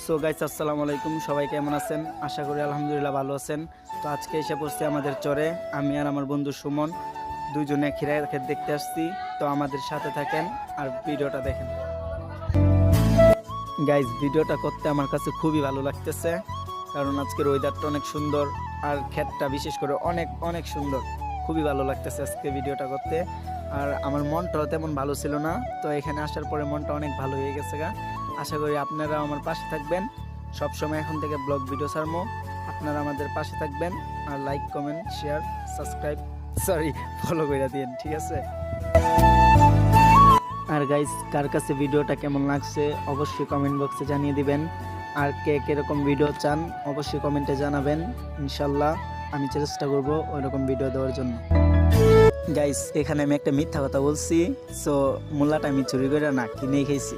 So guys আসসালামু আলাইকুম, সবাই কেমন আছেন? আশা করি আলহামদুলিল্লাহ ভালো আছেন। তো আজকে এসে পড়ছি আমাদের চরে, আমি আর আমার বন্ধু সুমন দুইজনে খিরা ক্ষেত দেখতে আসছি। তো আমাদের সাথে থাকেন আর ভিডিওটা দেখেন। গাইস ভিডিওটা করতে আমার কাছে খুবই ভালো লাগতেছে, কারণ আজকের ওয়েদারটা অনেক সুন্দর আর ক্ষেতটা বিশেষ করে অনেক অনেক সুন্দর। খুবই ভালো লাগতেছে আজকে ভিডিওটা করতে। আর আমার মনটাও তেমন ভালো ছিল না, তো এখানে আসার পরে মনটা অনেক ভালো হয়ে গেছে গা। আশা করি আপনারা আমার পাশে থাকবেন, সব সময় এখন থেকে ব্লগ ভিডিও ছাড়বো। আপনারা আমাদের পাশে থাকবেন আর like comment share subscribe follow করে দিন, ঠিক আছে? আর গাইস কার কাছে ভিডিওটা কেমন লাগছে অবশ্যই কমেন্ট বক্সে জানিয়ে দিবেন। আর কে কিরকম ভিডিও চান অবশ্যই কমেন্টে জানাবেন। ইনশাল্লাহ আমি চেষ্টা করব ওইরকম ভিডিও দেওয়ার জন্য। গাইস এখানে আমি একটা মিথ্যা কথা বলছি, সো মূলাটা আমি চুরি করে না, কিনেই খেয়েছি।